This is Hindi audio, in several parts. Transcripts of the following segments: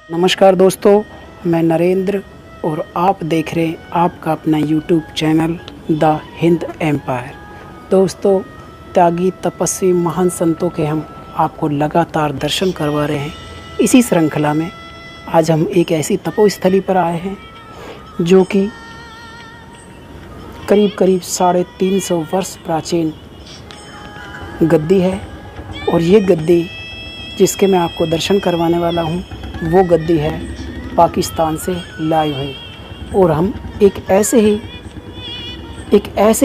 नमस्कार दोस्तों, मैं नरेंद्र और आप देख रहे हैं आपका अपना YouTube channel the Hind Empire. दोस्तों, त्यागी तपस्वी महान संतों के हम आपको लगातार दर्शन करवा रहे हैं। इसी श्रृंखला में आज हम एक ऐसी तपोस्थली पर आए हैं जो कि करीब 350 वर्ष प्राचीन गद्दी है। और ये गद्दी जिसके मैं आपको दर्शन करवाने वाला हूँ वो गद्दी है पाकिस्तान से लाई हुई। और हम एक ऐसे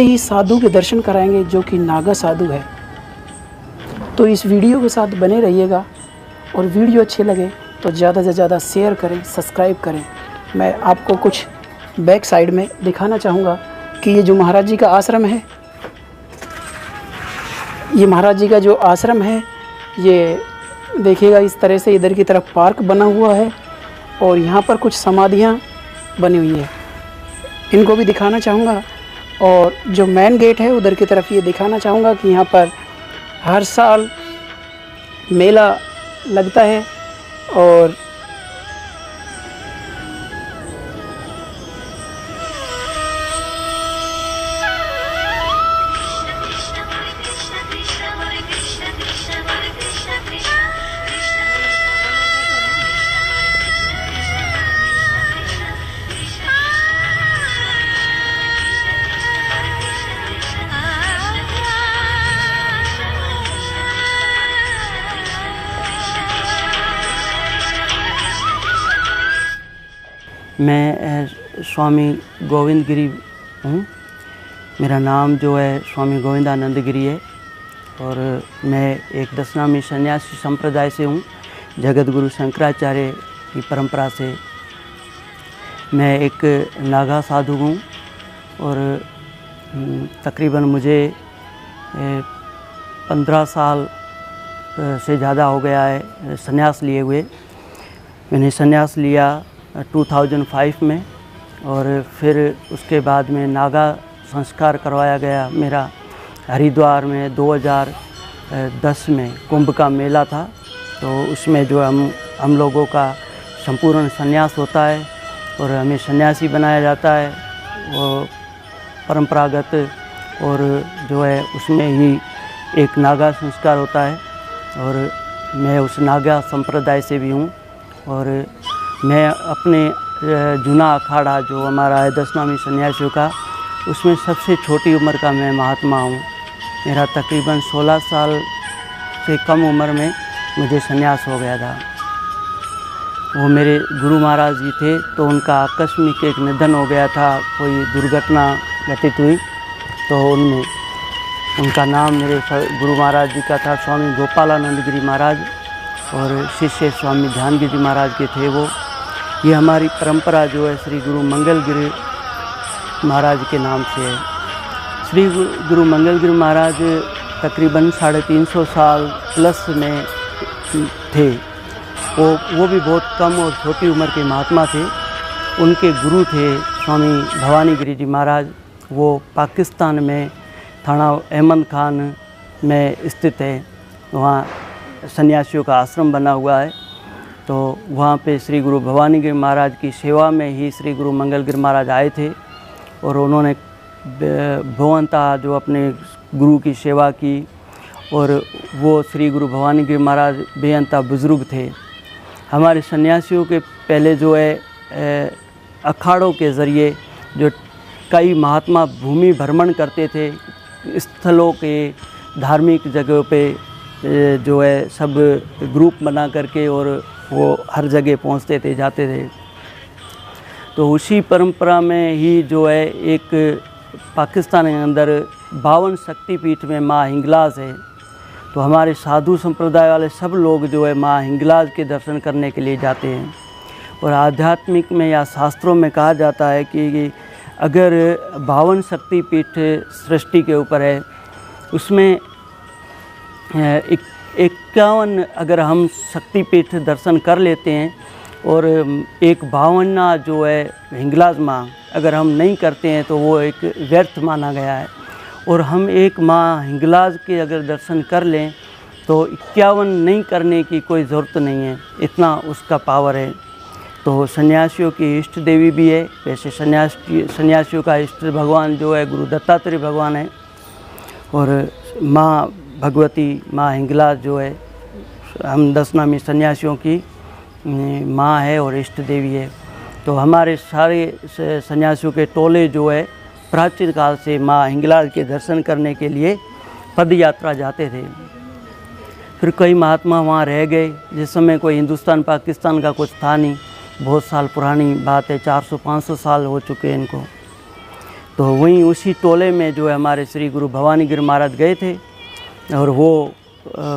ही साधु के दर्शन कराएंगे जो कि नागा साधु है। तो इस वीडियो के साथ बने रहिएगा और वीडियो अच्छे लगे तो ज़्यादा से ज़्यादा शेयर करें, सब्सक्राइब करें। मैं आपको कुछ बैक साइड में दिखाना चाहूँगा कि ये जो महाराज जी का आश्रम है, ये महाराज जी का जो आश्रम है, ये देखिएगा इस तरह से इधर की तरफ पार्क बना हुआ है और यहाँ पर कुछ समाधियाँ बनी हुई है, इनको भी दिखाना चाहूँगा। और जो मेन गेट है उधर की तरफ ये दिखाना चाहूँगा कि यहाँ पर हर साल मेला लगता है। और मैं स्वामी गोविंद गिरी हूँ। मेरा नाम जो है स्वामी गोविंदानंद गिरी है और मैं एक दशनामी सन्यासी संप्रदाय से हूँ। जगत गुरु शंकराचार्य की परंपरा से मैं एक नागा साधु हूँ और तकरीबन मुझे 15 साल से ज़्यादा हो गया है संन्यास लिए हुए। मैंने संन्यास लिया 2005 में और फिर उसके बाद में नागा संस्कार करवाया गया मेरा हरिद्वार में 2010 में कुंभ का मेला था। तो उसमें जो हम लोगों का संपूर्ण संन्यास होता है और हमें सन्यासी बनाया जाता है वो परंपरागत, और जो है उसमें ही एक नागा संस्कार होता है। और मैं उस नागा संप्रदाय से भी हूँ और मैं अपने जूना अखाड़ा जो हमारा है दशनामी सन्यासियों का, उसमें सबसे छोटी उम्र का मैं महात्मा हूँ। मेरा तकरीबन 16 साल से कम उम्र में मुझे संन्यास हो गया था। वो मेरे गुरु महाराज जी थे तो उनका आकस्मिक एक निधन हो गया था, कोई दुर्घटना घटित हुई। तो उनमें उनका नाम मेरे गुरु महाराज जी का था स्वामी गोपालानंद गिरी महाराज और शिष्य स्वामी ध्यान गिरी महाराज के थे वो। ये हमारी परंपरा जो है श्री गुरु मंगल गिरी महाराज के नाम से है। श्री गुरु मंगल गिरी महाराज तकरीबन 350 साल प्लस में थे। वो भी बहुत कम और छोटी उम्र के महात्मा थे। उनके गुरु थे स्वामी भवानी गिरी जी महाराज। वो पाकिस्तान में थाना अहमद खान में स्थित है, वहाँ सन्यासियों का आश्रम बना हुआ है। तो वहाँ पे श्री गुरु भवानी गिरी महाराज की सेवा में ही श्री गुरु मंगल गिरी महाराज आए थे और उन्होंने भवंता जो अपने गुरु की सेवा की। और वो श्री गुरु भवानी गिरी महाराज बेअंता बुज़ुर्ग थे। हमारे सन्यासियों के पहले जो है अखाड़ों के ज़रिए जो कई महात्मा भूमि भ्रमण करते थे, स्थलों के धार्मिक जगहों पे जो है सब ग्रुप बना करके और वो हर जगह पहुंचते थे, जाते थे। तो उसी परंपरा में ही जो है एक पाकिस्तान के अंदर 52 शक्तिपीठ में माँ हिंगलाज है। तो हमारे साधु संप्रदाय वाले सब लोग जो है माँ हिंगलाज के दर्शन करने के लिए जाते हैं। और आध्यात्मिक में या शास्त्रों में कहा जाता है कि अगर 52 शक्तिपीठ सृष्टि के ऊपर है, उसमें 51 अगर हम शक्तिपीठ दर्शन कर लेते हैं और एक 52वां जो है हिंगलाज माँ अगर हम नहीं करते हैं तो वो एक व्यर्थ माना गया है। और हम एक माँ हिंगलाज के अगर दर्शन कर लें तो 51 नहीं करने की कोई ज़रूरत नहीं है, इतना उसका पावर है। तो सन्यासियों की इष्ट देवी भी है। वैसे सन्यासियों का इष्ट भगवान जो है गुरु दत्तात्रेय भगवान है, और माँ भगवती, माँ हिंगलाज जो है हम 10 नामी सन्यासियों की माँ है और इष्ट देवी है। तो हमारे सारे सन्यासियों के टोले जो है प्राचीन काल से माँ हिंगलाज के दर्शन करने के लिए पद यात्रा जाते थे। फिर कई महात्मा वहाँ रह गए। जिस समय कोई हिंदुस्तान पाकिस्तान का कुछ था नहीं, बहुत साल पुरानी बात है, 400-500 साल हो चुके हैं इनको। तो वहीं उसी टोले में जो है हमारे श्री गुरु भवानी गिर महाराज गए थे, और वो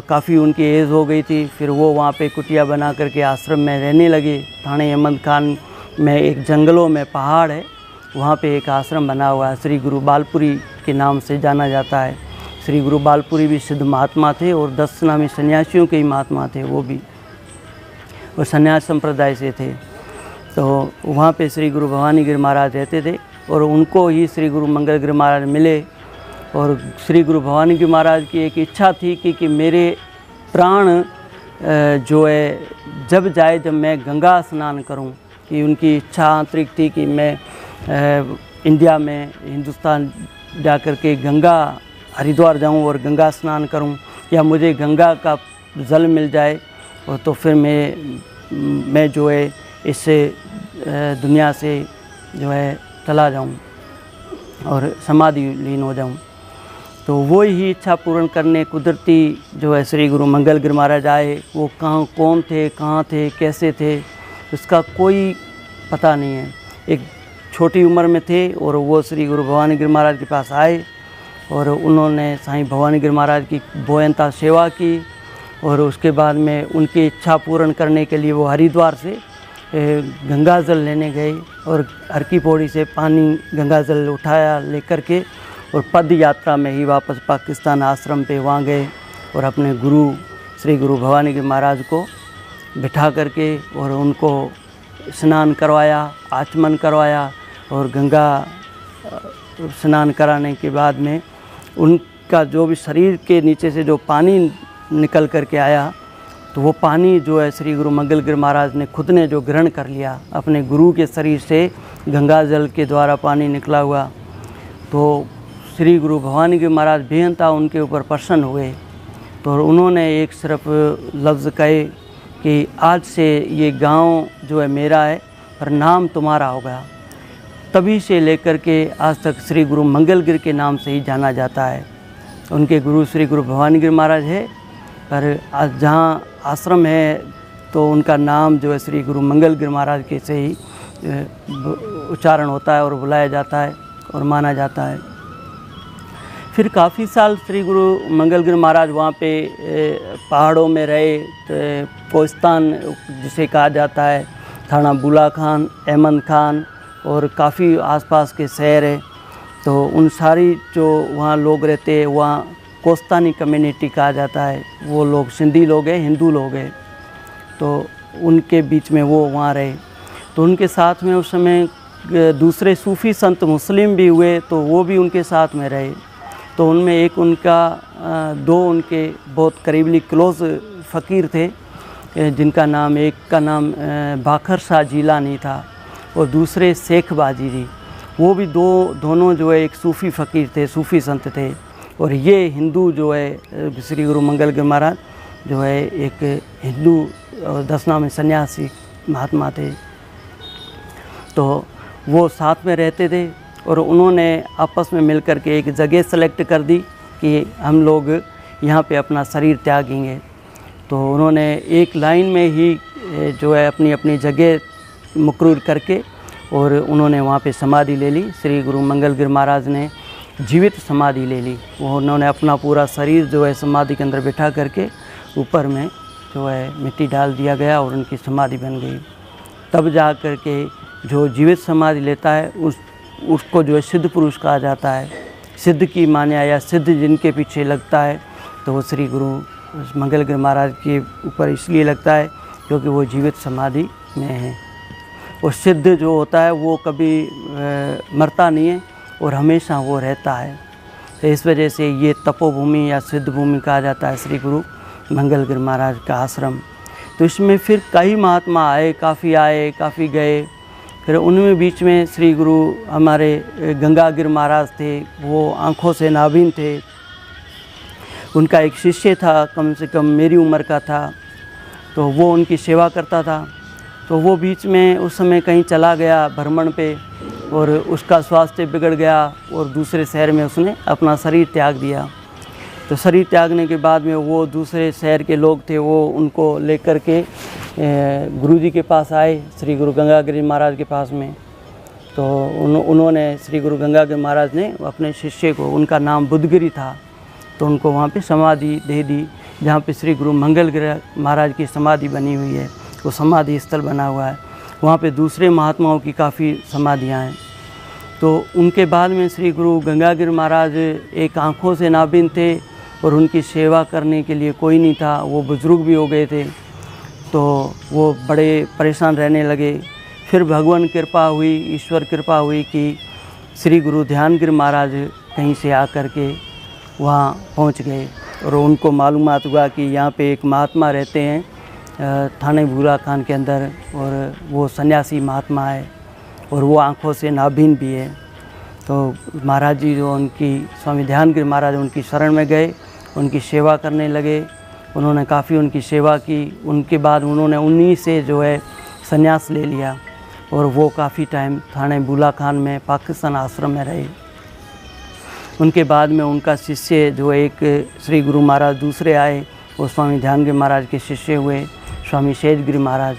काफ़ी उनकी एज हो गई थी। फिर वो वहाँ पे कुटिया बना करके आश्रम में रहने लगे। थाने अहमद खान में एक जंगलों में पहाड़ है, वहाँ पे एक आश्रम बना हुआ है, श्री गुरु बालपुरी के नाम से जाना जाता है। श्री गुरु बालपुरी भी सिद्ध महात्मा थे और 10 नामी सन्यासियों के ही महात्मा थे वो भी, और सन्यास संप्रदाय से थे। तो वहाँ पे श्री गुरु भवानी गिर महाराज रहते थे, और उनको ही श्री गुरु मंगल गिर महाराज मिले। और श्री गुरु भवानी गिर महाराज की एक इच्छा थी कि मेरे प्राण जो है जब जाए जब मैं गंगा स्नान करूं, कि उनकी इच्छा आंतरिक थी कि मैं इंडिया में हिंदुस्तान जा कर के गंगा हरिद्वार जाऊं और गंगा स्नान करूं, या मुझे गंगा का जल मिल जाए और तो फिर मैं जो है इससे दुनिया से जो है चला जाऊं और समाधि लीन हो जाऊं। तो वो ही इच्छा पूर्ण करने कुदरती जो है श्री गुरु मंगल गिर महाराज आए। वो कौन थे, कहाँ थे, कैसे थे, उसका कोई पता नहीं है। एक छोटी उम्र में थे और वो श्री गुरु भवानी गिर महाराज के पास आए, और उन्होंने साईं भवानी गिर महाराज की बोयंता सेवा की। और उसके बाद में उनकी इच्छा पूर्ण करने के लिए वो हरिद्वार से गंगा जल लेने गए, और हर की पौड़ी से पानी गंगा जल उठाया लेकर के, और पद यात्रा में ही वापस पाकिस्तान आश्रम पे वहाँ गए, और अपने गुरु श्री गुरु भवानी गिर महाराज को बिठा करके और उनको स्नान करवाया, आचमन करवाया। और गंगा स्नान कराने के बाद में उनका जो भी शरीर के नीचे से जो पानी निकल करके आया, तो वो पानी जो है श्री गुरु मंगल गिर महाराज ने खुद ने जो ग्रहण कर लिया, अपने गुरु के शरीर से गंगा जल के द्वारा पानी निकला हुआ। तो श्री गुरु भवानी गिर महाराज बेहंता उनके ऊपर प्रसन्न हुए। तो उन्होंने एक सिर्फ लफ्ज़ कहे कि आज से ये गांव जो है मेरा है, पर नाम तुम्हारा होगा। तभी से लेकर के आज तक श्री गुरु मंगल गिर के नाम से ही जाना जाता है। उनके गुरु श्री गुरु भवानी गिर महाराज है, पर आज जहाँ आश्रम है तो उनका नाम जो है श्री गुरु मंगल गिर महाराज के से ही उच्चारण होता है और बुलाया जाता है और माना जाता है। फिर काफ़ी साल श्री गुरु मंगल गिर महाराज वहाँ पे पहाड़ों में रहे। कोहिस्तान जिसे कहा जाता है, थाना बुला खान, अहमद खान और काफ़ी आसपास के शहर है। तो उन सारी जो वहाँ लोग रहते हैं, वहाँ कोस्तानी कम्युनिटी कहा जाता है। वो लोग सिंधी लोग हैं, हिंदू लोग हैं, तो उनके बीच में वो वहाँ रहे। तो उनके साथ में उस समय दूसरे सूफ़ी संत मुस्लिम भी हुए, तो वो भी उनके साथ में रहे। तो उनमें एक उनका 2 उनके बहुत करीबी क्लोज़ फ़कीर थे, जिनका नाम, एक का नाम बाखर शाह जीलानी था और दूसरे शेख बाजी थी। वो भी दोनों जो है एक सूफ़ी फ़कीर थे, सूफ़ी संत थे। और ये हिंदू जो है श्री गुरु मंगल गिर महाराज जो है एक हिंदू और 10 नामी सन्यासी महात्मा थे। तो वो साथ में रहते थे और उन्होंने आपस में मिलकर के एक जगह सेलेक्ट कर दी कि हम लोग यहाँ पे अपना शरीर त्यागेंगे। तो उन्होंने एक लाइन में ही जो है अपनी अपनी जगह मुकर्रर करके और उन्होंने वहाँ पे समाधि ले ली। श्री गुरु मंगल गिर महाराज ने जीवित समाधि ले ली। वो उन्होंने अपना पूरा शरीर जो है समाधि के अंदर बिठा करके ऊपर में जो है मिट्टी डाल दिया गया और उनकी समाधि बन गई। तब जा कर के जो जीवित समाधि लेता है उसको जो है सिद्ध पुरुष कहा जाता है। सिद्ध की मान्या या सिद्ध जिनके पीछे लगता है तो वो श्री गुरु मंगल गिर महाराज के ऊपर इसलिए लगता है क्योंकि वो जीवित समाधि में है। और सिद्ध जो होता है वो कभी मरता नहीं है और हमेशा वो रहता है। तो इस वजह से ये तपोभूमि या सिद्ध भूमि कहा जाता है श्री गुरु मंगल गिर महाराज का आश्रम। तो इसमें फिर कई महात्मा आए, काफ़ी गए। फिर उनमें बीच में श्री गुरु हमारे गंगागिर महाराज थे, वो आँखों से नाभिन थे। उनका एक शिष्य था, कम से कम मेरी उम्र का था, तो वो उनकी सेवा करता था। तो वो बीच में उस समय कहीं चला गया भ्रमण पे, और उसका स्वास्थ्य बिगड़ गया और दूसरे शहर में उसने अपना शरीर त्याग दिया। तो शरीर त्यागने के बाद में वो दूसरे शहर के लोग थे, वो उनको लेकर के गुरुजी के पास आए, श्री गुरु गंगागिरी महाराज के पास में। तो उन्होंने श्री गुरु गंगागिरी महाराज ने अपने शिष्य को, उनका नाम बुद्धगिरी था, तो उनको वहाँ पे समाधि दे दी, जहाँ पे श्री गुरु मंगलगिरी महाराज की समाधि बनी हुई है। वो समाधि स्थल बना हुआ है, वहाँ पे दूसरे महात्माओं की काफ़ी समाधियाँ हैं। तो उनके बाद में श्री गुरु गंगागिरी महाराज एक आँखों से नाभिन थे और उनकी सेवा करने के लिए कोई नहीं था, वो बुज़ुर्ग भी हो गए थे, तो वो बड़े परेशान रहने लगे। फिर भगवान कृपा हुई, ईश्वर कृपा हुई कि श्री गुरु ध्यानगिरी महाराज कहीं से आकर के वहाँ पहुँच गए, और उनको मालूमात हुआ कि यहाँ पे एक महात्मा रहते हैं थाने भूरा खान के अंदर, और वो सन्यासी महात्मा है और वो आँखों से नाभिन भी है। तो महाराज जी जो उनकी स्वामी ध्यानगिरी महाराज उनकी शरण में गए, उनकी सेवा करने लगे। उन्होंने काफ़ी उनकी सेवा की। उनके बाद उन्होंने उन्हीं से जो है संन्यास ले लिया, और वो काफ़ी टाइम थाने भूला खान में पाकिस्तान आश्रम में रहे। उनके बाद में उनका शिष्य जो एक श्री गुरु महाराज दूसरे आए, वो स्वामी ध्यानगिरी महाराज के शिष्य हुए, स्वामी शेषगिरी महाराज।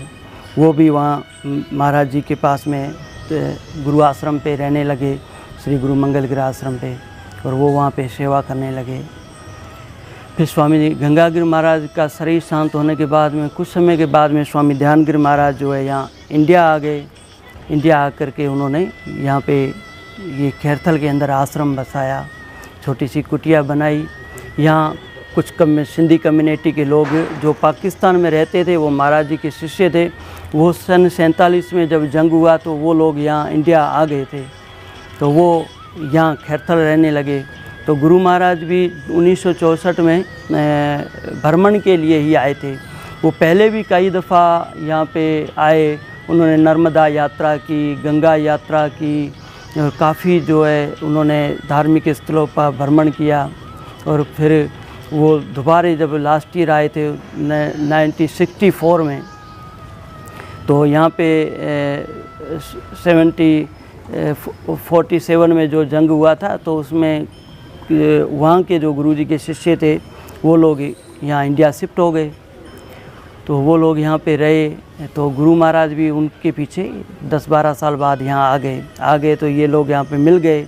वो भी वहाँ महाराज जी के पास में गुरु आश्रम पे रहने लगे, श्री गुरु मंगलगिरी आश्रम पे, और वो वहाँ पे सेवा करने लगे। फिर स्वामी गंगागिरी महाराज का शरीर शांत होने के बाद में कुछ समय के बाद में स्वामी ध्यानगिरी महाराज जो है यहाँ इंडिया आ गए। इंडिया आकर के उन्होंने यहाँ पे ये खैरथल के अंदर आश्रम बसाया, छोटी सी कुटिया बनाई। यहाँ कुछ सिंधी कम्युनिटी के लोग जो पाकिस्तान में रहते थे, वो महाराज जी के शिष्य थे। वो सन 47 में जब जंग हुआ तो वो लोग यहाँ इंडिया आ गए थे, तो वो यहाँ खैरथल रहने लगे। तो गुरु महाराज भी 1964 में भ्रमण के लिए ही आए थे। वो पहले भी कई दफ़ा यहाँ पे आए, उन्होंने नर्मदा यात्रा की, गंगा यात्रा की, और काफ़ी जो है उन्होंने धार्मिक स्थलों पर भ्रमण किया। और फिर वो दोबारा जब लास्ट ईयर आए थे 1964 में, तो यहाँ पे 47 में जो जंग हुआ था, तो उसमें वहाँ के जो गुरुजी के शिष्य थे वो लोग यहाँ इंडिया शिफ्ट हो गए। तो वो लोग यहाँ पे रहे, तो गुरु महाराज भी उनके पीछे 10-12 साल बाद यहाँ आ गए। तो ये लोग यहाँ पे मिल गए।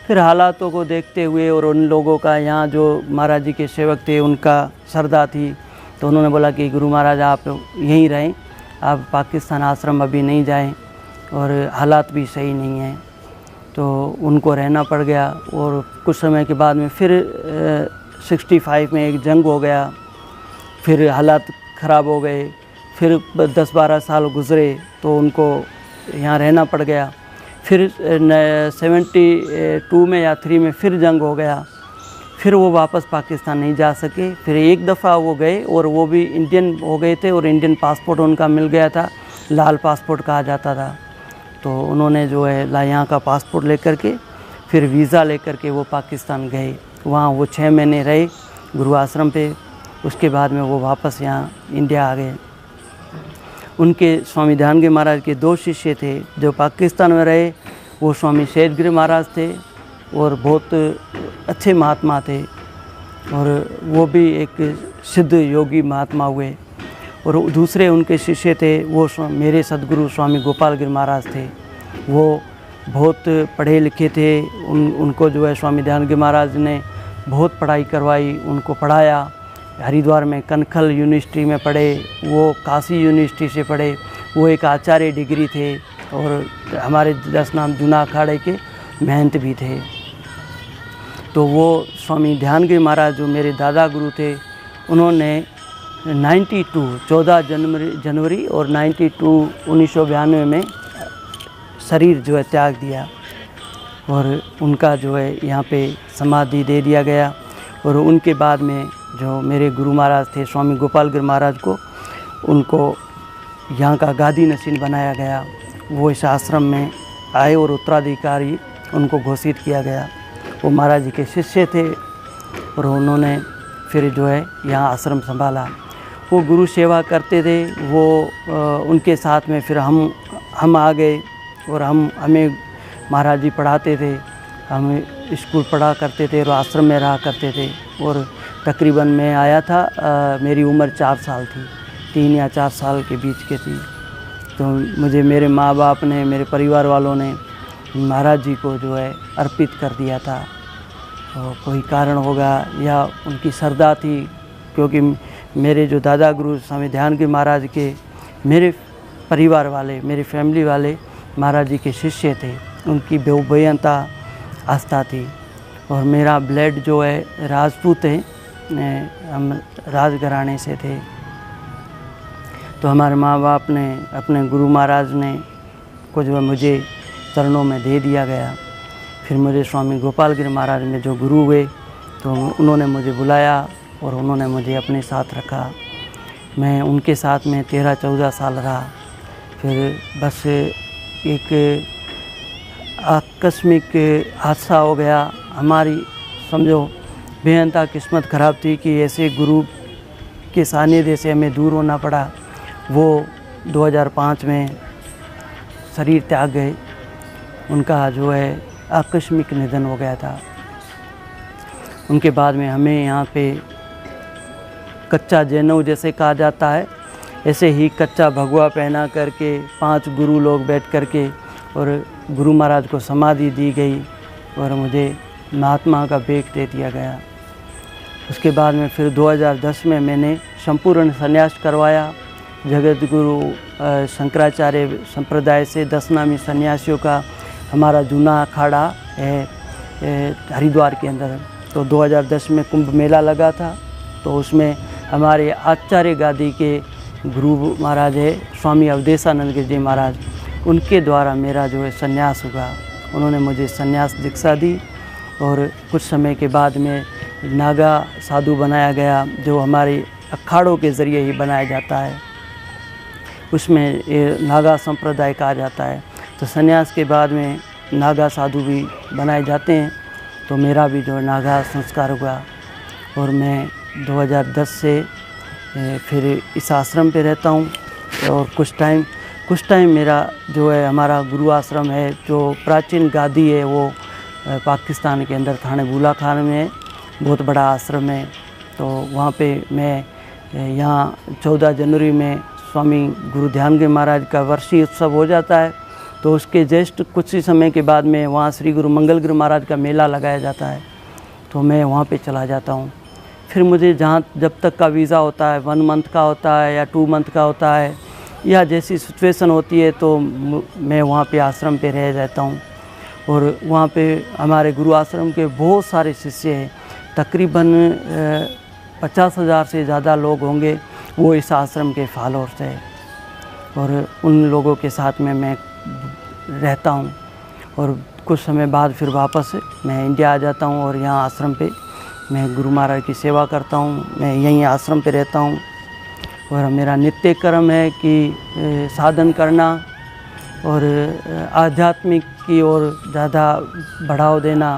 फिर हालातों को देखते हुए और उन लोगों का, यहाँ जो महाराज जी के सेवक थे उनका श्रद्धा थी, तो उन्होंने बोला कि गुरु महाराज आप यहीं रहें, आप पाकिस्तान आश्रम अभी नहीं जाएं, और हालात भी सही नहीं हैं। तो उनको रहना पड़ गया। और कुछ समय के बाद में फिर 65 में एक जंग हो गया, फिर हालात ख़राब हो गए। फिर 10-12 साल गुज़रे तो उनको यहाँ रहना पड़ गया। फिर 72 में या 3 में फिर जंग हो गया, फिर वो वापस पाकिस्तान नहीं जा सके। फिर एक दफ़ा वो गए, और वो भी इंडियन हो गए थे, और इंडियन पासपोर्ट उनका मिल गया था, लाल पासपोर्ट कहा जाता था। तो उन्होंने जो है यहाँ का पासपोर्ट लेकर के फिर वीज़ा लेकर के वो पाकिस्तान गए। वहाँ वो 6 महीने रहे गुरु आश्रम पे। उसके बाद में वो वापस यहाँ इंडिया आ गए। उनके स्वामी ध्यानगिरी महाराज के 2 शिष्य थे जो पाकिस्तान में रहे। वो स्वामी शेषगिरी महाराज थे, और बहुत अच्छे महात्मा थे, और वो भी एक सिद्ध योगी महात्मा हुए। और दूसरे उनके शिष्य थे वो मेरे सद्गुरु स्वामी गोपालगिरी महाराज थे। वो बहुत पढ़े लिखे थे। उनको जो है स्वामी ध्यानगिरी महाराज ने बहुत पढ़ाई करवाई, उनको पढ़ाया। हरिद्वार में कनखल यूनिवर्सिटी में पढ़े, वो काशी यूनिवर्सिटी से पढ़े। वो एक आचार्य डिग्री थे, और हमारे 10 नाम जूना अखाड़े के महंत भी थे। तो वो स्वामी ध्यानगिरी महाराज जो मेरे दादा गुरु थे, उन्होंने 14 जनवरी और 1992 में शरीर जो है त्याग दिया, और उनका जो है यहाँ पे समाधि दे दिया गया। और उनके बाद में जो मेरे गुरु महाराज थे स्वामी गोपालगिरी महाराज को, उनको यहाँ का गादी नशीन बनाया गया। वो इस आश्रम में आए और उत्तराधिकारी उनको घोषित किया गया। वो महाराज जी के शिष्य थे और उन्होंने फिर जो है यहाँ आश्रम संभाला। वो गुरु सेवा करते थे, वो उनके साथ में फिर हम आ गए और हमें महाराज जी पढ़ाते थे। हम स्कूल पढ़ा करते थे और आश्रम में रहा करते थे। और तकरीबन मैं आया था, मेरी उम्र 4 साल थी, 3 या 4 साल के बीच के थी। तो मुझे मेरे माँ बाप ने, मेरे परिवार वालों ने महाराज जी को जो है अर्पित कर दिया था। और कोई कारण होगा या उनकी श्रद्धा थी, क्योंकि मेरे जो दादा गुरु स्वामी ध्यानगिरी महाराज के मेरे परिवार वाले, मेरी फैमिली वाले महाराज जी के शिष्य थे, उनकी बेहूबयंता आस्था थी। और मेरा ब्लड जो है राजपूत है, हम राजघराने से थे। तो हमारे माँ बाप ने, अपने गुरु महाराज ने को जो है मुझे चरणों में दे दिया गया। फिर मुझे स्वामी गोपाल गिरी महाराज में जो गुरु हुए, तो उन्होंने मुझे बुलाया और उन्होंने मुझे अपने साथ रखा। मैं उनके साथ में 13-14 साल रहा। फिर बस एक आकस्मिक हादसा हो गया। हमारी समझो बेअंता किस्मत ख़राब थी कि ऐसे गुरु के सानिध्य से हमें दूर होना पड़ा। वो 2005 में शरीर त्याग गए। उनका जो है आकस्मिक निधन हो गया था। उनके बाद में हमें यहाँ पे कच्चा जैनव जैसे कहा जाता है, ऐसे ही कच्चा भगवा पहना करके 5 गुरु लोग बैठ करके और गुरु महाराज को समाधि दी गई और मुझे महात्मा का बेग दे दिया गया। उसके बाद में फिर 2010 में मैंने संपूर्ण संन्यास करवाया। जगत गुरु शंकराचार्य संप्रदाय से 10 नामी सन्यासियों का हमारा जूना अखाड़ा है हरिद्वार के अंदर। तो 2010 में कुंभ मेला लगा था, तो उसमें हमारे आचार्य गादी के गुरु महाराज है स्वामी अवधेशानंद गिरी जी महाराज, उनके द्वारा मेरा जो है संन्यास हुआ। उन्होंने मुझे संन्यास दीक्षा दी और कुछ समय के बाद में नागा साधु बनाया गया, जो हमारे अखाड़ों के ज़रिए ही बनाया जाता है। उसमें ये नागा संप्रदाय कहा जाता है। तो संन्यास के बाद में नागा साधु भी बनाए जाते हैं। तो मेरा भी जो नागा संस्कार हुआ और मैं 2010 से फिर इस आश्रम पे रहता हूँ। और कुछ टाइम मेरा जो है हमारा गुरु आश्रम है, जो प्राचीन गादी है, वो पाकिस्तान के अंदर थाने बुला खान में है, बहुत बड़ा आश्रम है। तो वहाँ पे मैं यहाँ 14 जनवरी में स्वामी गुरु ध्यानगिरी महाराज का वर्षीय उत्सव हो जाता है। तो उसके जस्ट कुछ ही समय के बाद में वहाँ श्री गुरु मंगलगिरी महाराज का मेला लगाया जाता है, तो मैं वहाँ पे चला जाता हूँ। फिर मुझे जब तक का वीज़ा होता है, 1 मंथ का होता है या 2 मंथ का होता है, या जैसी सिचुएशन होती है, तो मैं वहाँ पे आश्रम पे रह जाता हूँ। और वहाँ पे हमारे गुरु आश्रम के बहुत सारे शिष्य हैं, तकरीबन 50,000 से ज़्यादा लोग होंगे, वो इस आश्रम के फॉलोअर्स हैं। और उन लोगों के साथ में मैं रहता हूँ। और कुछ समय बाद फिर वापस मैं इंडिया आ जाता हूँ और यहाँ आश्रम पे मैं गुरु महाराज की सेवा करता हूँ। मैं यहीं आश्रम पे रहता हूँ और मेरा नित्य कर्म है कि साधन करना और आध्यात्मिक की ओर ज़्यादा बढ़ावा देना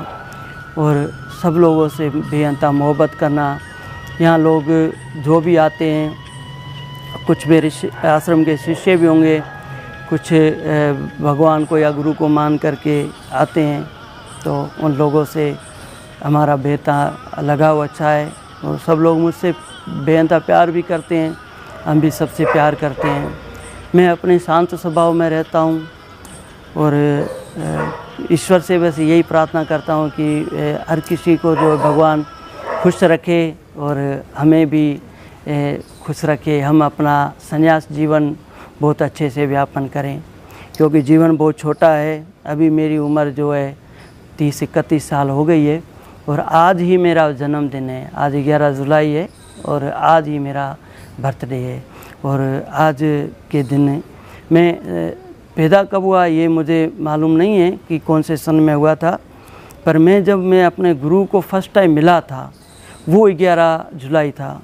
और सब लोगों से बेअंता मोहब्बत करना। यहाँ लोग जो भी आते हैं, कुछ मेरे आश्रम के शिष्य भी होंगे, कुछ भगवान को या गुरु को मान करके आते हैं, तो उन लोगों से हमारा बेहता लगाव अच्छा है और सब लोग मुझसे बेअंता प्यार भी करते हैं, हम भी सबसे प्यार करते हैं। मैं अपने शांत स्वभाव में रहता हूँ और ईश्वर से बस यही प्रार्थना करता हूँ कि हर किसी को जो भगवान खुश रखे और हमें भी खुश रखे। हम अपना संन्यास जीवन बहुत अच्छे से व्यापन करें, क्योंकि जीवन बहुत छोटा है। अभी मेरी उम्र जो है 30-31 साल हो गई है और आज ही मेरा जन्मदिन है। आज 11 जुलाई है और आज ही मेरा बर्थडे है। और आज के दिन मैं पैदा कब हुआ ये मुझे मालूम नहीं है कि कौन से सन में हुआ था, पर जब मैं अपने गुरु को फर्स्ट टाइम मिला था वो 11 जुलाई था,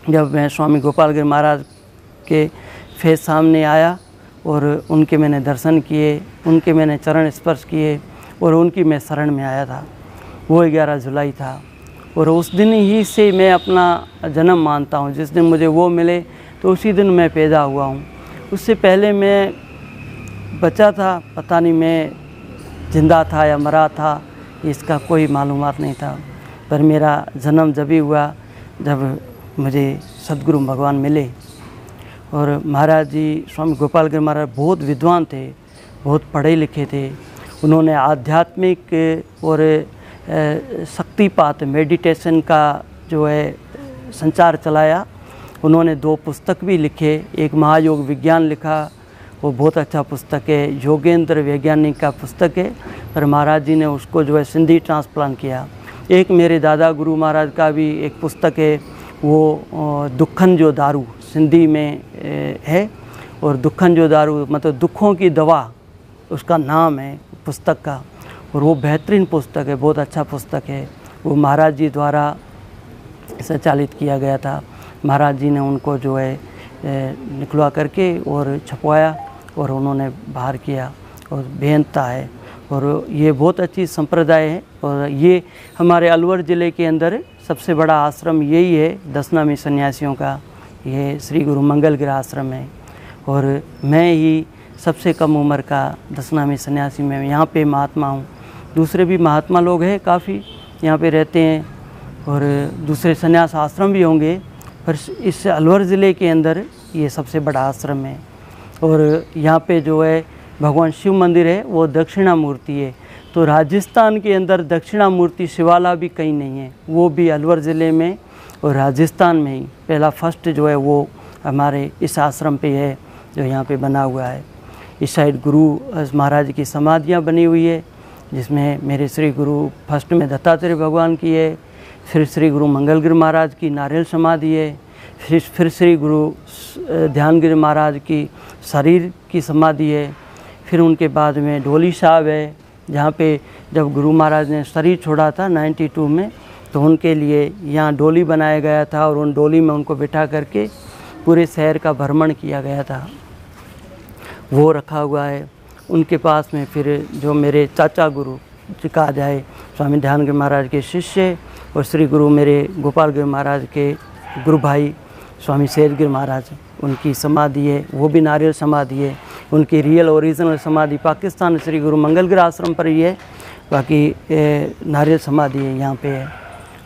जब मैं स्वामी गोपाल गिरी महाराज के फेस सामने आया और उनके मैंने दर्शन किए, उनके मैंने चरण स्पर्श किए और उनकी मैं शरण में आया था। वो 11 जुलाई था और उस दिन ही से मैं अपना जन्म मानता हूँ। जिस दिन मुझे वो मिले तो उसी दिन मैं पैदा हुआ हूँ। उससे पहले मैं बच्चा था, पता नहीं मैं जिंदा था या मरा था, इसका कोई मालूमात नहीं था। पर मेरा जन्म जब ही हुआ जब मुझे सद्गुरु भगवान मिले। और महाराज जी, स्वामी गोपाल गिरी महाराज बहुत विद्वान थे, बहुत पढ़े लिखे थे। उन्होंने आध्यात्मिक और शक्तिपात मेडिटेशन का जो है संचार चलाया। उन्होंने 2 पुस्तक भी लिखे, एक महायोग विज्ञान लिखा, वो बहुत अच्छा पुस्तक है, योगेंद्र वैज्ञानिक का पुस्तक है, पर महाराज जी ने उसको जो है सिंधी ट्रांसप्लांट किया। एक मेरे दादा गुरु महाराज का भी एक पुस्तक है, वो दुखन जो दारू सिंधी में है, और दुखन जो दारू मतलब दुखों की दवा उसका नाम है पुस्तक का, और वो बेहतरीन पुस्तक है, बहुत अच्छा पुस्तक है। वो महाराज जी द्वारा संचालित किया गया था। महाराज जी ने उनको जो है निकलवा करके और छपवाया और उन्होंने बाहर किया, और बेहनता है। और ये बहुत अच्छी संप्रदाय है। और ये हमारे अलवर ज़िले के अंदर सबसे बड़ा आश्रम यही है दशनामी सन्यासियों का, ये श्री गुरु मंगल गिरी आश्रम है। और मैं ही सबसे कम उम्र का दशनामी सन्यासी में यहाँ पे महात्मा हूँ। दूसरे भी महात्मा लोग हैं काफ़ी यहाँ पे रहते हैं, और दूसरे सन्यास आश्रम भी होंगे, पर इस अलवर ज़िले के अंदर ये सबसे बड़ा आश्रम है। और यहाँ पे जो है भगवान शिव मंदिर है, वो दक्षिणामूर्ति है। तो राजस्थान के अंदर दक्षिणामूर्ति शिवाला भी कहीं नहीं है, वो भी अलवर ज़िले में और राजस्थान में ही पहला फर्स्ट जो है वो हमारे इस आश्रम पे है, जो यहाँ पे बना हुआ है। इस साइड गुरु महाराज की समाधियाँ बनी हुई है, जिसमें मेरे श्री गुरु फर्स्ट में दत्तात्रेय भगवान की है, फिर श्री गुरु मंगलगिरी महाराज की नारियल समाधि है, फिर श्री गुरु ध्यानगिरी महाराज की शरीर की समाधि है, फिर उनके बाद में डोली साहब है, जहाँ पे जब गुरु महाराज ने शरीर छोड़ा था 92 में, तो उनके लिए यहाँ डोली बनाया गया था और उन डोली में उनको बिठा करके पूरे शहर का भ्रमण किया गया था, वो रखा हुआ है। उनके पास में फिर जो मेरे चाचा गुरु कहा जाए स्वामी ध्यानगिरी महाराज के शिष्य और श्री गुरु मेरे गोपाल गिरी महाराज के गुरु भाई स्वामी शेरगिरी महाराज, उनकी समाधि है, वो भी नारियल समाधि है। उनकी रियल ओरिजिनल समाधि पाकिस्तान श्री गुरु मंगल गिरी आश्रम पर ही है, बाकी नारियल समाधि है यहाँ पे है।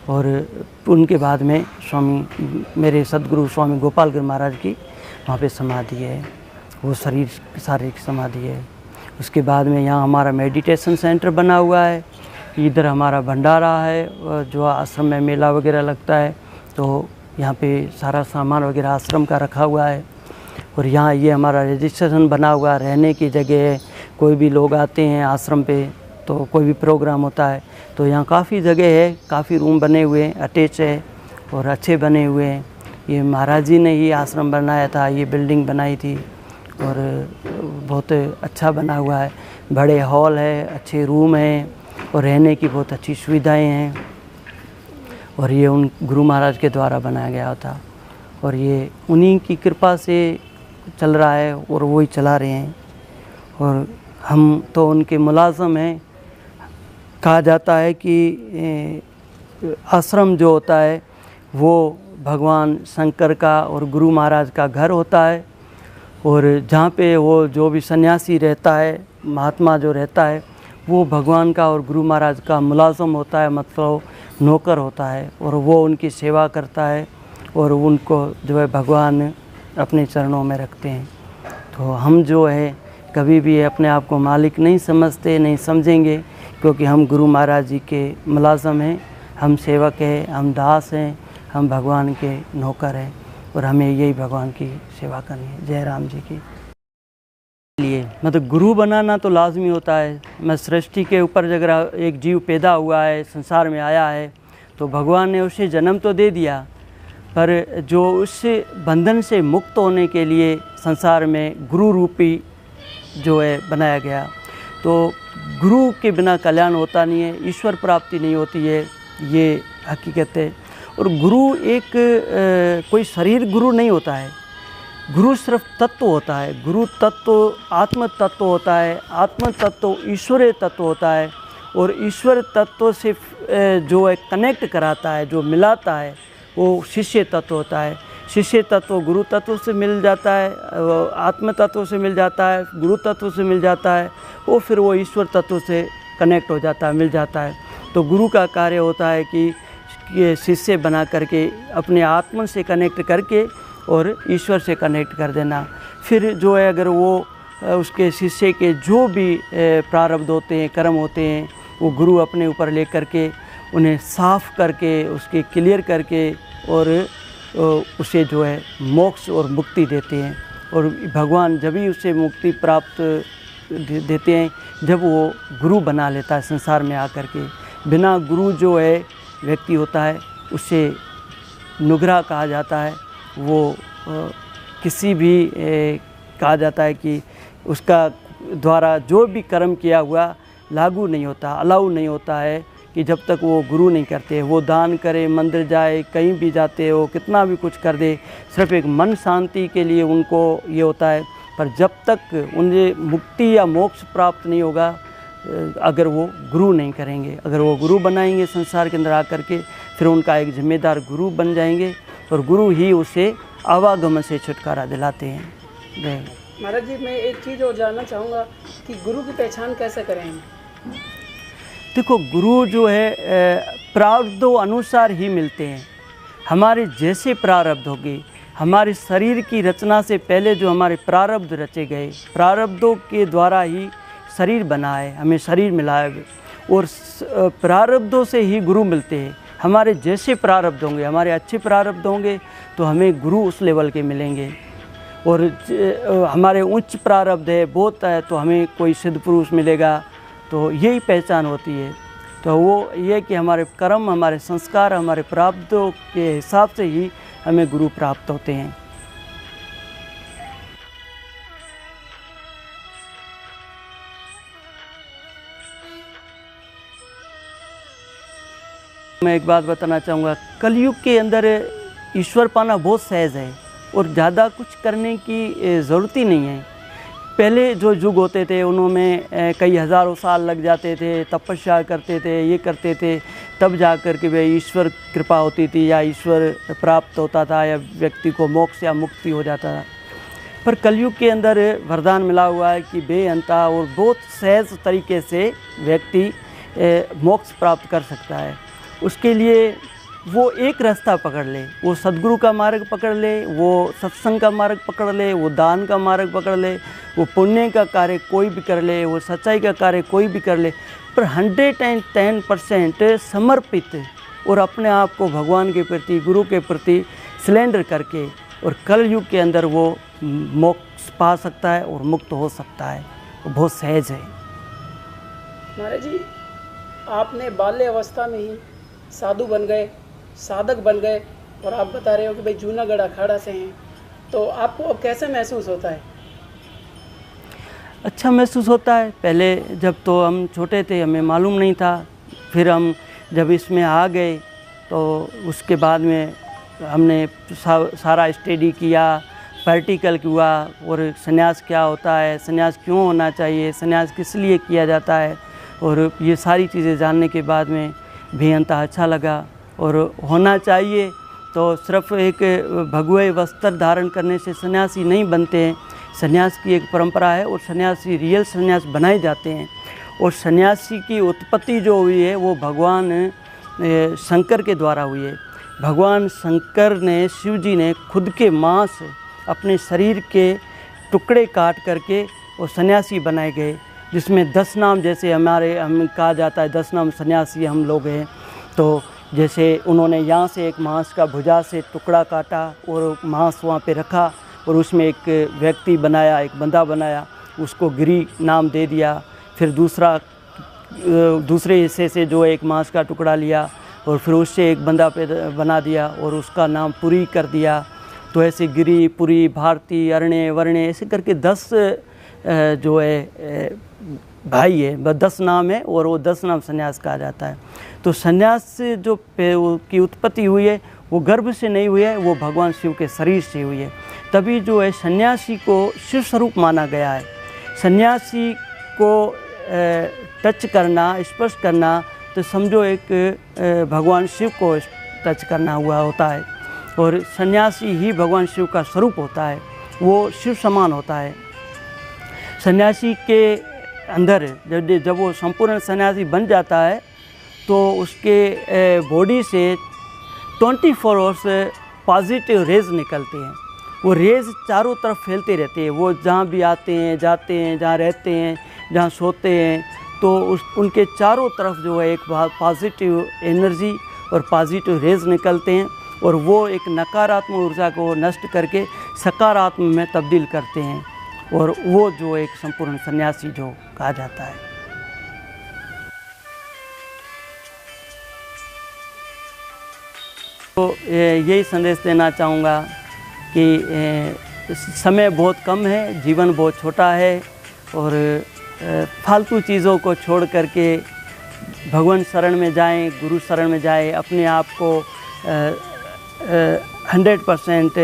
और उनके बाद में स्वामी मेरे सद्गुरु स्वामी गोपाल गिरी महाराज की वहाँ पे समाधि है, वो शारीरिक समाधि है। उसके बाद में यहाँ हमारा मेडिटेशन सेंटर बना हुआ है। इधर हमारा भंडारा है, जो आश्रम में मेला वगैरह लगता है तो यहाँ पे सारा सामान वगैरह आश्रम का रखा हुआ है। और यहाँ ये हमारा रजिस्ट्रेशन बना हुआ, रहने की जगह है। कोई भी लोग आते हैं आश्रम पे तो कोई भी प्रोग्राम होता है तो यहाँ काफ़ी जगह है, काफ़ी रूम बने हुए हैं, अटैच है और अच्छे बने हुए हैं। ये महाराज जी ने ही आश्रम बनाया था, ये बिल्डिंग बनाई थी और बहुत अच्छा बना हुआ है। बड़े हॉल है, अच्छे रूम हैं और रहने की बहुत अच्छी सुविधाएं हैं। और ये उन गुरु महाराज के द्वारा बनाया गया था और ये उन्हीं की कृपा से चल रहा है और वही चला रहे हैं। और हम तो उनके मुलाज़म हैं। कहा जाता है कि आश्रम जो होता है वो भगवान शंकर का और गुरु महाराज का घर होता है, और जहाँ पे वो जो भी सन्यासी रहता है, महात्मा जो रहता है, वो भगवान का और गुरु महाराज का मुलाज़म होता है, मतलब नौकर होता है, और वो उनकी सेवा करता है और उनको जो है भगवान अपने चरणों में रखते हैं। तो हम जो है कभी भी अपने आप को मालिक नहीं समझते, नहीं समझेंगे, क्योंकि हम गुरु महाराज जी के मुलाज़म हैं, हम सेवक हैं, हम दास हैं, हम भगवान के नौकर हैं और हमें यही भगवान की सेवा करनी है। जय राम जी की लिए मतलब गुरु बनाना तो लाजमी होता है। मैं सृष्टि के ऊपर अगर एक जीव पैदा हुआ है, संसार में आया है, तो भगवान ने उसे जन्म तो दे दिया, पर जो उस बंधन से मुक्त होने के लिए संसार में गुरु रूपी जो है बनाया गया। तो गुरु के बिना कल्याण होता नहीं है, ईश्वर प्राप्ति नहीं होती है, ये हकीकत है। और गुरु एक कोई शरीर गुरु नहीं होता है। गुरु सिर्फ तत्व होता है, गुरु तत्व आत्म तत्व होता है, आत्म तत्व ईश्वरीय तत्व होता है, और ईश्वर तत्व से जो है कनेक्ट कराता है, जो मिलाता है, वो शिष्य तत्व होता है। शिष्य तत्व गुरु तत्व से मिल जाता है, आत्म तत्व से मिल जाता है, गुरु तत्व से मिल जाता है, वो फिर वो ईश्वर तत्व से कनेक्ट हो जाता है, मिल जाता है। तो गुरु का कार्य होता है कि ये शिष्य बना करके अपने आत्मा से कनेक्ट करके और ईश्वर से कनेक्ट कर देना। फिर जो है अगर वो उसके शिष्य के जो भी प्रारब्ध होते हैं, कर्म होते हैं, वो गुरु अपने ऊपर ले करके उन्हें साफ करके, उसके क्लियर करके और उसे जो है मोक्ष और मुक्ति देते हैं। और भगवान जब ही उसे मुक्ति प्राप्त देते हैं जब वो गुरु बना लेता है संसार में आकर के। बिना गुरु जो है व्यक्ति होता है उसे नुगरा कहा जाता है। वो किसी भी कहा जाता है कि उसका द्वारा जो भी कर्म किया हुआ लागू नहीं होता, अलाउ नहीं होता है कि जब तक वो गुरु नहीं करते। वो दान करे, मंदिर जाए, कहीं भी जाते हो, कितना भी कुछ कर दे, सिर्फ एक मन शांति के लिए उनको ये होता है। पर जब तक उन्हें मुक्ति या मोक्ष प्राप्त नहीं होगा अगर वो गुरु नहीं करेंगे। अगर वो गुरु बनाएंगे संसार के अंदर आकर के, फिर उनका एक जिम्मेदार गुरु बन जाएंगे और गुरु ही उसे आवागमन से छुटकारा दिलाते हैं। महाराज जी, मैं एक चीज़ और जानना चाहूँगा कि गुरु की पहचान कैसे करें? देखो, गुरु जो है प्रारब्धों अनुसार ही मिलते हैं। हमारे जैसे प्रारब्ध होंगे, हमारे शरीर की रचना से पहले जो हमारे प्रारब्ध रचे गए, प्रारब्धों के द्वारा ही शरीर बना है, हमें शरीर मिला है, और प्रारब्धों से ही गुरु मिलते हैं। हमारे जैसे प्रारब्ध होंगे, हमारे अच्छे प्रारब्ध होंगे तो हमें गुरु उस लेवल के मिलेंगे, और हमारे उच्च प्रारब्ध है, बहुत है, तो हमें कोई सिद्ध पुरुष मिलेगा। तो यही पहचान होती है। तो वो ये कि हमारे कर्म, हमारे संस्कार, हमारे प्रारब्धों के हिसाब से ही हमें गुरु प्राप्त होते हैं। मैं एक बात बताना चाहूँगा, कलयुग के अंदर ईश्वर पाना बहुत सहज है और ज़्यादा कुछ करने की ज़रूरत ही नहीं है। पहले जो युग होते थे उनमें कई हज़ारों साल लग जाते थे, तपस्या करते थे, ये करते थे, तब जा कर के वे ईश्वर कृपा होती थी या ईश्वर प्राप्त होता था या व्यक्ति को मोक्ष या मुक्ति हो जाता था। पर कलयुग के अंदर वरदान मिला हुआ है कि बेअंता और बहुत सहज तरीके से व्यक्ति मोक्ष प्राप्त कर सकता है। उसके लिए वो एक रास्ता पकड़ ले, वो सद्गुरु का मार्ग पकड़ ले, वो सत्संग का मार्ग पकड़ ले, वो दान का मार्ग पकड़ ले, वो पुण्य का कार्य कोई भी कर ले, वो सच्चाई का कार्य कोई भी कर ले, पर 110% समर्पित और अपने आप को भगवान के प्रति, गुरु के प्रति सिलेंडर करके, और कल युग के अंदर वो मोक्ष पा सकता है और मुक्त हो सकता है। वो बहुत सहज है। महाराज जी, आपने बाल्य अवस्था में ही साधु बन गए, साधक बन गए, और आप बता रहे हो कि भाई जूनागढ़ अखाड़ा से हैं, तो आपको अब कैसे महसूस होता है? अच्छा महसूस होता है। पहले जब तो हम छोटे थे, हमें मालूम नहीं था, फिर हम जब इसमें आ गए तो उसके बाद में हमने सारा स्टडी किया, प्रैक्टिकल हुआ, और संन्यास क्या होता है, संन्यास क्यों होना चाहिए, संन्यास किस लिए किया जाता है, और ये सारी चीज़ें जानने के बाद में बेअंता अच्छा लगा। और होना चाहिए तो सिर्फ एक भगवे वस्त्र धारण करने से सन्यासी नहीं बनते हैं। सन्यास की एक परंपरा है और सन्यासी रियल सन्यास बनाए जाते हैं। और सन्यासी की उत्पत्ति जो हुई है वो भगवान शंकर के द्वारा हुई है। भगवान शंकर ने, शिव जी ने खुद के मांस अपने शरीर के टुकड़े काट करके और सन्यासी बनाए गए, जिसमें 10 नाम, जैसे हम कहा जाता है 10 नाम सन्यासी हम लोग हैं। तो जैसे उन्होंने यहाँ से एक मांस का भुजा से टुकड़ा काटा और मांस वहाँ पे रखा, और उसमें एक व्यक्ति बनाया, एक बंदा बनाया, उसको गिरी नाम दे दिया। फिर दूसरे हिस्से से जो एक मांस का टुकड़ा लिया और फिर उससे एक बंदा बना दिया और उसका नाम पुरी कर दिया। तो ऐसे गिरी, पुरी, भारती, अरण्य, वर्ण्य, ऐसे करके 10 जो है भाई है, 10 नाम है, और वो 10 नाम संन्यास कहा जाता है। तो संन्यास से जो की उत्पत्ति हुई है वो गर्भ से नहीं हुई है, वो भगवान शिव के शरीर से हुई है। तभी जो है सन्यासी को शिव स्वरूप माना गया है। सन्यासी को टच करना, स्पर्श करना तो समझो एक भगवान शिव को टच करना हुआ होता है। और सन्यासी ही भगवान शिव का स्वरूप होता है, वो शिव समान होता है। सन्यासी के अंदर जब वो संपूर्ण सन्यासी बन जाता है तो उसके बॉडी से 24 आवर्स पॉजिटिव रेज निकलते हैं। वो रेज चारों तरफ फैलते रहते हैं। वो जहाँ भी आते हैं, जाते हैं, जहाँ रहते हैं, जहाँ सोते हैं, तो उनके चारों तरफ जो है एक पॉजिटिव एनर्जी और पॉजिटिव रेज निकलते हैं और वो एक नकारात्मक ऊर्जा को नष्ट करके सकारात्मक में तब्दील करते हैं और वो जो एक संपूर्ण सन्यासी जो कहा जाता है। तो यही संदेश देना चाहूँगा कि समय बहुत कम है, जीवन बहुत छोटा है और फालतू चीज़ों को छोड़ करके भगवान शरण में जाएं, गुरु शरण में जाएं, अपने आप को 100%,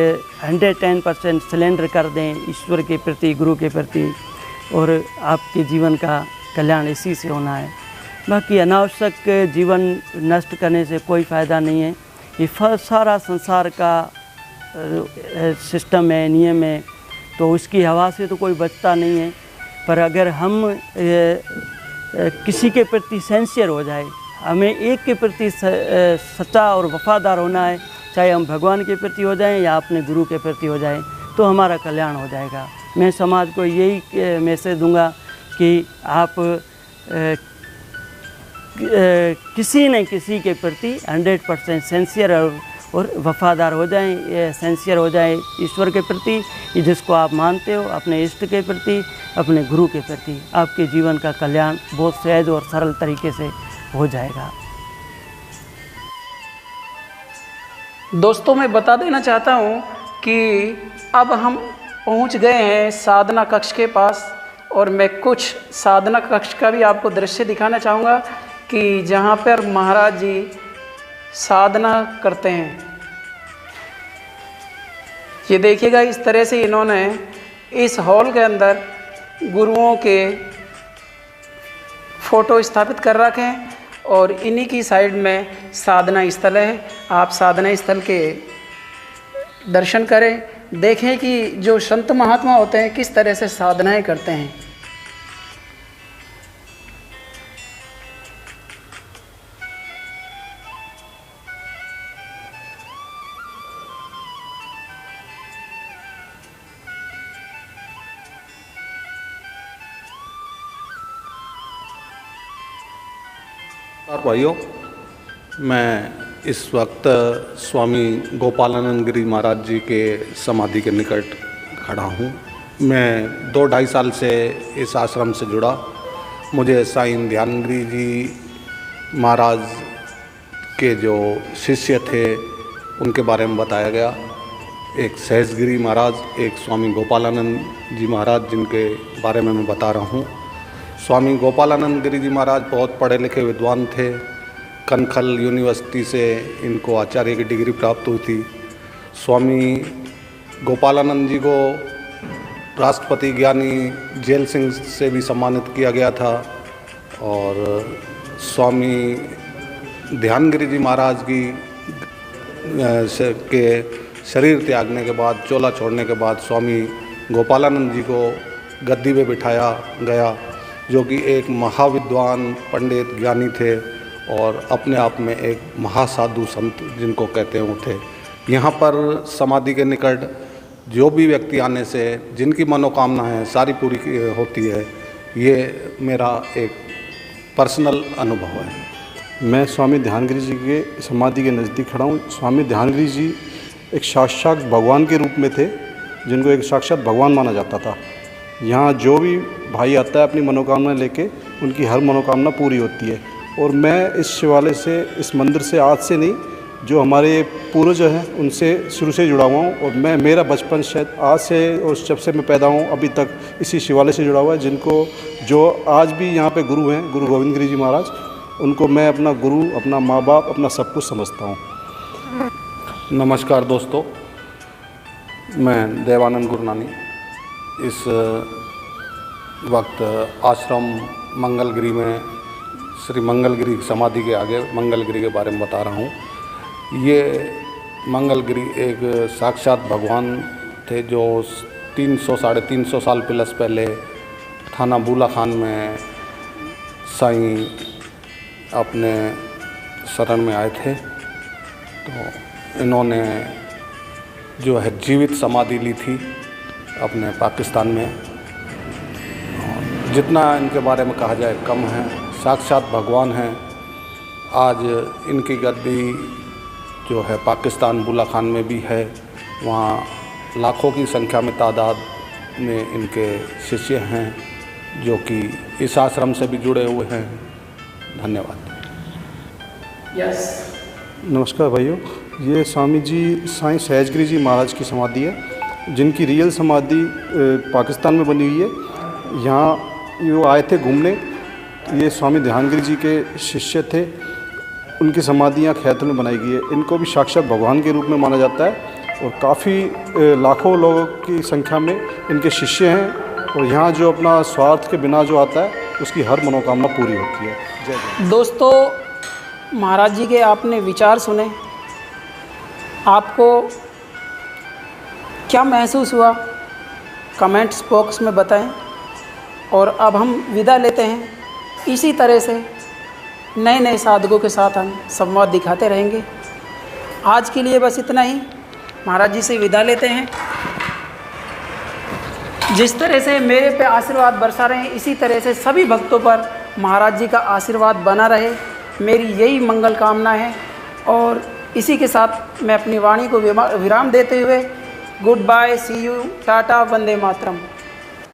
110% सिलेंडर कर दें ईश्वर के प्रति, गुरु के प्रति, और आपके जीवन का कल्याण इसी से होना है। बाकी अनावश्यक जीवन नष्ट करने से कोई फ़ायदा नहीं है। ये सारा संसार का सिस्टम है, नियम है, तो उसकी हवा से तो कोई बचता नहीं है। पर अगर हम किसी के प्रति सिंसियर हो जाए, हमें एक के प्रति सच्चा और वफादार होना है, चाहे हम भगवान के प्रति हो जाएं या अपने गुरु के प्रति हो जाएं, तो हमारा कल्याण हो जाएगा। मैं समाज को यही मैसेज दूंगा कि आप किसी न किसी के प्रति 100% सिंसियर और वफादार हो जाएं, सिंसियर हो जाएं ईश्वर के प्रति, जिसको आप मानते हो, अपने इष्ट के प्रति, अपने गुरु के प्रति। आपके जीवन का कल्याण बहुत सहज और सरल तरीके से हो जाएगा। दोस्तों, मैं बता देना चाहता हूँ कि अब हम पहुँच गए हैं साधना कक्ष के पास और मैं कुछ साधना कक्ष का भी आपको दृश्य दिखाना चाहूँगा कि जहाँ पर महाराज जी साधना करते हैं। ये देखिएगा, इस तरह से इन्होंने इस हॉल के अंदर गुरुओं के फ़ोटो स्थापित कर रखे हैं और इन्हीं की साइड में साधना स्थल है। आप साधना स्थल के दर्शन करें, देखें कि जो संत महात्मा होते हैं किस तरह से साधनाएं करते हैं। भाइयों, मैं इस वक्त स्वामी गोपालानंद गिरी महाराज जी के समाधि के निकट खड़ा हूँ। मैं 2-2.5 साल से इस आश्रम से जुड़ा। मुझे साईं ध्यानगिरी जी महाराज के जो शिष्य थे उनके बारे में बताया गया। एक सहजगिरी महाराज, एक स्वामी गोपालानंद जी महाराज, जिनके बारे में मैं बता रहा हूँ। स्वामी गोपालानंद गिरी जी महाराज बहुत पढ़े लिखे विद्वान थे। कनखल यूनिवर्सिटी से इनको आचार्य की डिग्री प्राप्त हुई थी। स्वामी गोपालानंद जी को राष्ट्रपति ज्ञानी जेल सिंह से भी सम्मानित किया गया था। और स्वामी ध्यानगिरी जी महाराज की के शरीर त्यागने के बाद, चोला छोड़ने के बाद, स्वामी गोपालानंद जी को गद्दी पे बिठाया गया, जो कि एक महाविद्वान पंडित ज्ञानी थे और अपने आप में एक महासाधु संत जिनको कहते हैं वो थे। यहाँ पर समाधि के निकट जो भी व्यक्ति आने से जिनकी मनोकामना है सारी पूरी होती है। ये मेरा एक पर्सनल अनुभव है। मैं स्वामी ध्यानगिरी जी के समाधि के नज़दीक खड़ा हूँ। स्वामी ध्यानगिरी जी एक साक्षात भगवान के रूप में थे, जिनको एक साक्षात भगवान माना जाता था। यहाँ जो भी भाई आता है अपनी मनोकामना लेके, उनकी हर मनोकामना पूरी होती है। और मैं इस शिवालय से, इस मंदिर से आज से नहीं, जो हमारे पूर्वज हैं उनसे शुरू से जुड़ा हुआ हूँ। और मेरा बचपन शायद आज से, और जब से मैं पैदा हूँ अभी तक इसी शिवालय से जुड़ा हुआ है। जिनको जो आज भी यहाँ पे गुरु हैं, गुरु गोविंद गिरी जी महाराज, उनको मैं अपना गुरु, अपना माँ बाप, अपना सब कुछ समझता हूँ। नमस्कार दोस्तों, मैं देवानंद गुरनानी इस वक्त आश्रम मंगलगिरी में श्री मंगलगिरी समाधि के आगे मंगलगिरी के बारे में बता रहा हूँ। ये मंगलगिरी एक साक्षात भगवान थे जो 300-350 साल प्लस पहले थाना बूला खान में साईं अपने शरण में आए थे। तो इन्होंने जो है जीवित समाधि ली थी अपने पाकिस्तान में। जितना इनके बारे में कहा जाए कम है। साक्षात भगवान हैं। आज इनकी गद्दी जो है पाकिस्तान बूला खान में भी है। वहाँ लाखों की संख्या में तादाद में इनके शिष्य हैं जो कि इस आश्रम से भी जुड़े हुए हैं। धन्यवाद। नमस्कार भाइयों, ये स्वामी जी साईं सहजगिरी जी महाराज की समाधि है, जिनकी रियल समाधि पाकिस्तान में बनी हुई है। यहाँ वो आए थे घूमने। ये स्वामी ध्यानगिरी जी के शिष्य थे। उनकी समाधियाँ खैरथल में बनाई गई है। इनको भी साक्षात भगवान के रूप में माना जाता है और काफ़ी लाखों लोगों की संख्या में इनके शिष्य हैं। और यहाँ जो अपना स्वार्थ के बिना जो आता है उसकी हर मनोकामना पूरी होती है। जय जय। दोस्तों, महाराज जी के आपने विचार सुने, आपको क्या महसूस हुआ कमेंट्स बॉक्स में बताएं। और अब हम विदा लेते हैं। इसी तरह से नए नए साधकों के साथ हम संवाद दिखाते रहेंगे। आज के लिए बस इतना ही। महाराज जी से विदा लेते हैं। जिस तरह से मेरे पे आशीर्वाद बरसा रहे हैं, इसी तरह से सभी भक्तों पर महाराज जी का आशीर्वाद बना रहे, मेरी यही मंगल कामना है। और इसी के साथ मैं अपनी वाणी को विराम देते हुए good bye, see you, tata, Vande Mataram.